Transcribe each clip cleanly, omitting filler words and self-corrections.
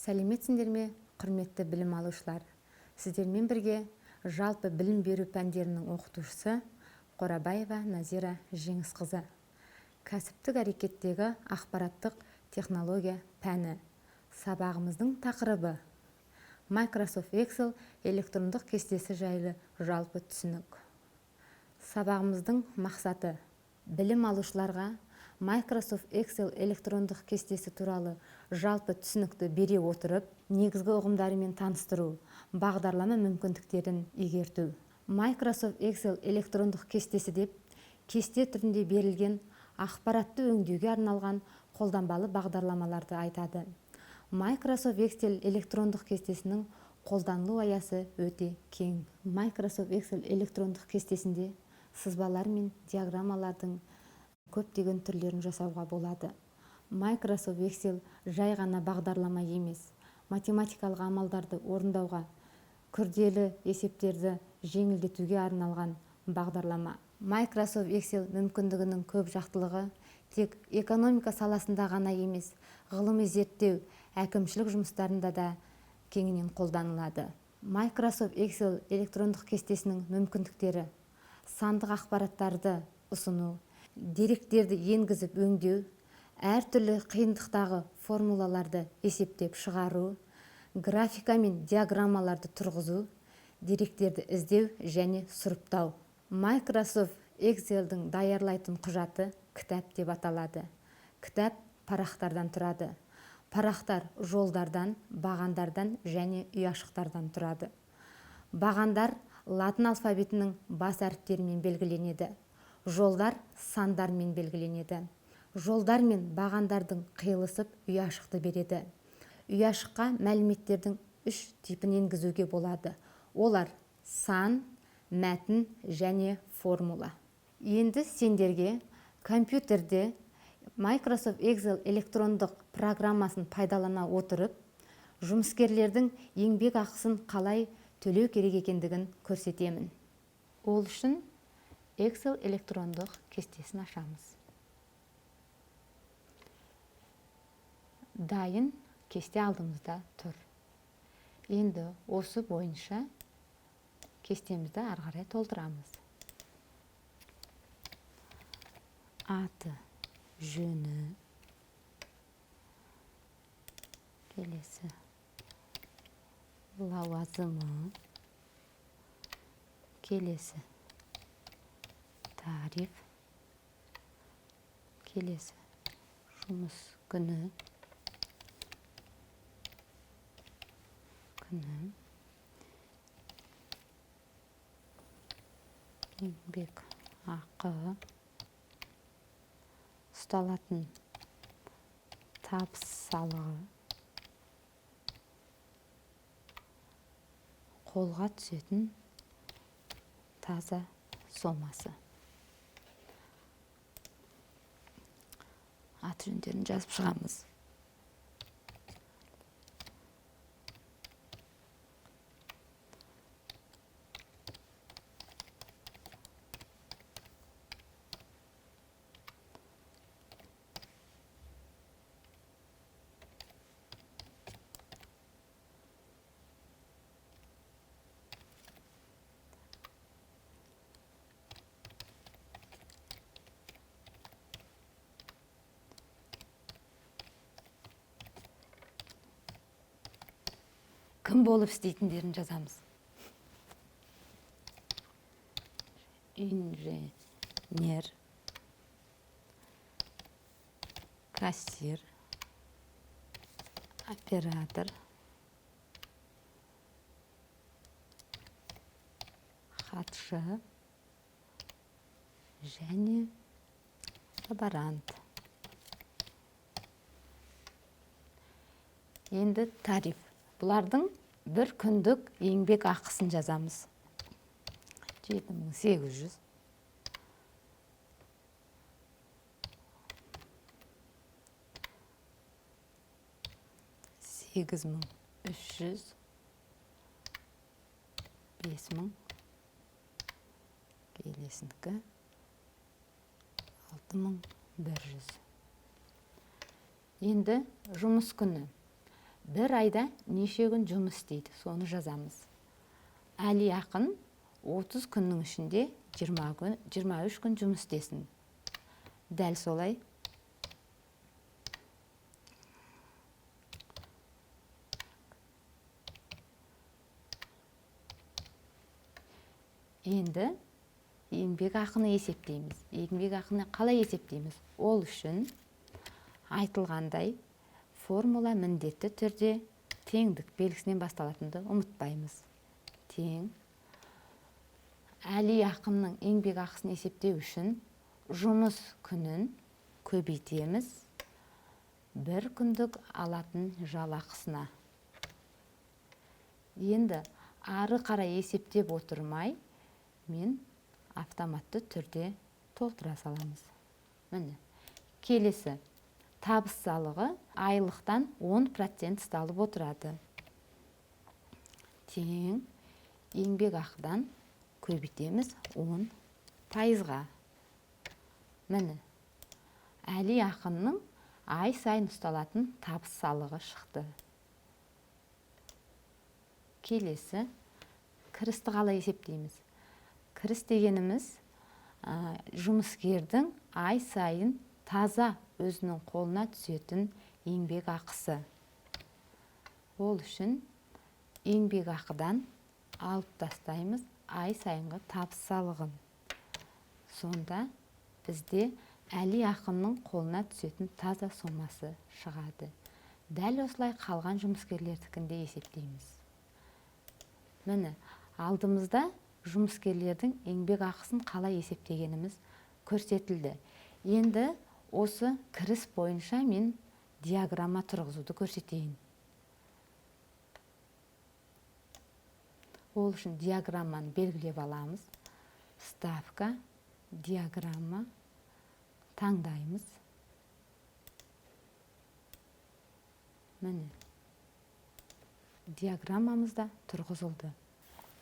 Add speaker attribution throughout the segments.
Speaker 1: Сәлеметсіңдер ме, құрметті білім алушылар? Сіздермен бірге жалпы білім беру пәндерінің оқытушысы Қорабаева Назира Жеңісқызы. Кәсіптік әрекеттегі ақпараттық технология пәні. Сабағымыздың тақырыбы Microsoft Excel электрондық кестесі жайлы жалпы түсінік. Сабағымыздың мақсаты білім алушыларға Microsoft Excel электрондық кестесі туралы жалпы түсінікті бере отырып, негізгі ұғымдарымен таныстыру, бағдарлама мүмкіндіктерін игерту. Microsoft Excel электрондық кестесі деп, кесте түрінде берілген ақпаратты өңдеуге арналған қолданбалы бағдарламаларды айтады. Microsoft Excel электрондық кестесінің қолданылу аясы өте кең. Microsoft Excel электрондық кестесінде сызбалар мен диаграммалардың көптеген түрлерін жасауға болады. Microsoft Excel жай ғана бағдарлама емес, математикалық амалдарды орындауға, күрделі есептерді жеңілдетуге арналған бағдарлама. Microsoft Excel мүмкіндігінің көп жақтылығы тек экономика саласында ғана емес, ғылыми зерттеу, әкімшілік жұмыстарында да кеңінен қолданылады. Microsoft Excel электрондық кестесінің мүмкіндіктері: сандық ақпараттарды ұсыну, деректерді енгізіп өңдеу, әртүрлі қиындықтағы формулаларды есептеп шығару, графика мен диаграммаларды тұрғызу, деректерді іздеу және сұрыптау. Microsoft Excel-дің даярлайтын құжаты кітап деп аталады. Кітап парақтардан тұрады. Парақтар жолдардан, бағандардан және ұяшықтардан тұрады. Бағандар латын алфавитінің бас әріптерімен белгіленеді. Жолдар сандармен белгіленеді. Жолдар мен бағандардың қиылысып ұяшықты береді. Ұяшыққа мәліметтердің 3 типін енгізуге болады. Олар сан, мәтін және формула. Енді сендерге компьютерде Microsoft Excel электрондық программасын пайдалана отырып, жұмыскерлердің еңбек ақысын қалай төлеу керек екендігін көрсетемін. Ол үшін Excel электрондық кестесін ашамыз. Дайын кесте алдымызда тұр. Енді осы бойынша кестемізді ары қарай толтырамыз. Аты, жөні, келесі лауазымы, келесі тариф, келесі жұмыс күні, еңбек ақы, ұсталатын табыс салығы, қолға түсетін таза сомасы. Аты жөндерін жазып шығамыз. Кім болып істейтіндерін жазамыз. Инженер, кассир, оператор, хатшы және лаборант. Енді тариф. Бұлардың бір күндік еңбек ақысын жазамыз. 7800. 8300. 5000. Келесінікі 6100. Енді жұмыс күні. бір айда неше күн жұмыс істейді, соны жазамыз. Әли ақын 30 күннің ішінде 23 күн жұмыс істесін. Дәл солай. Енді еңбек ақыны есептейміз. Еңбек ақыны қалай есептейміз? Ол үшін айтылғандай формула міндетті түрде теңдік белгісінен басталатынды ұмытпаймыз. Тең. Әли ақынның еңбек ақысын есептеу үшін жұмыс күнін көбейтеміз бір күндік алатын жалақысына. Енді ары қарай есептеп отырмай, мен автоматты түрде толтыра саламыз. Міне, келесі табыс салығы айлықтан 10% ұсталып отырады. Тең еңбек ақыдан көбейтеміз 10%-ға. Міне, Әли ақынның ай сайын ұсталатын табыс салығы шықты. Келесі кірісті қалай есептейміз? Кіріс дегеніміз жұмыскердің ай сайын таза өзінің қолына түсетін еңбек ақысы. Ол үшін еңбек ақыдан алып тастаймыз ай сайынғы табыс салығын. Сонда бізде Әли ақынның қолына түсетін таза сомасы шығады. Дәл осылай қалған жұмыскерлердікінде есептейміз. Міне, алдымызда жұмыскерлердің еңбек ақысын қалай есептегеніміз көрсетілді. Енді осы кіріс бойынша мен диаграмма тұрғызуды көрсетейін. Ол үшін диаграмманы белгілеп аламыз. Ставка, диаграмма таңдаймыз. Міне, диаграммамызда тұрғызылды.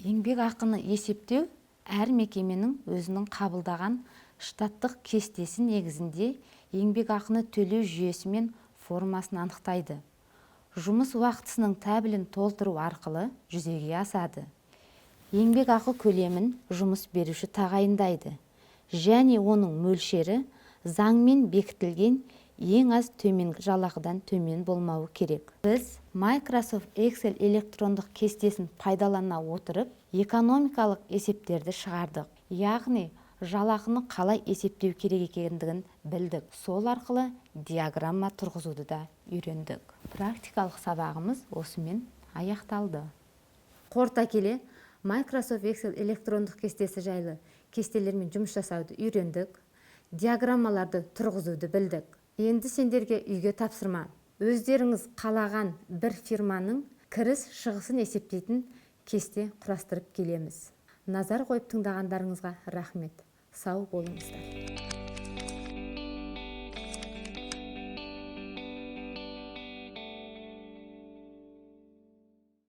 Speaker 1: Еңбек ақыны есептеу әр мекеменің өзінің қабылдаған штаттық кестесі негізінде еңбек ақыны төлеу жүйесі мен формасын анықтайды. Жұмыс уақытысының тәбілін толтыру арқылы жүзеге асады. Еңбек ақы көлемін жұмыс беруші тағайындайды және оның мөлшері заңмен бекітілген ең аз төменгі жалақыдан төмен болмауы керек. Біз Microsoft Excel электрондық кестесін пайдалана отырып, экономикалық есептерді шығардық. Яғни, жалақыны қалай есептеу керек екендігін білдік. Сол арқылы диаграмма тұрғызуды да үйрендік. Практикалық сабағымыз осымен аяқталды. Қорыта келе, Microsoft Excel электрондық кестесі жайлы кестелермен жұмыс жасауды үйрендік. Диаграммаларды тұрғызуды білдік. Енді сендерге үйге тапсырма. Өздеріңіз қалаған бір фирманың кіріс шығысын есептейтін кесте құрастырып келеміз. Назар қойып тыңдағандарыңызға рахмет. Сау болыңыздар.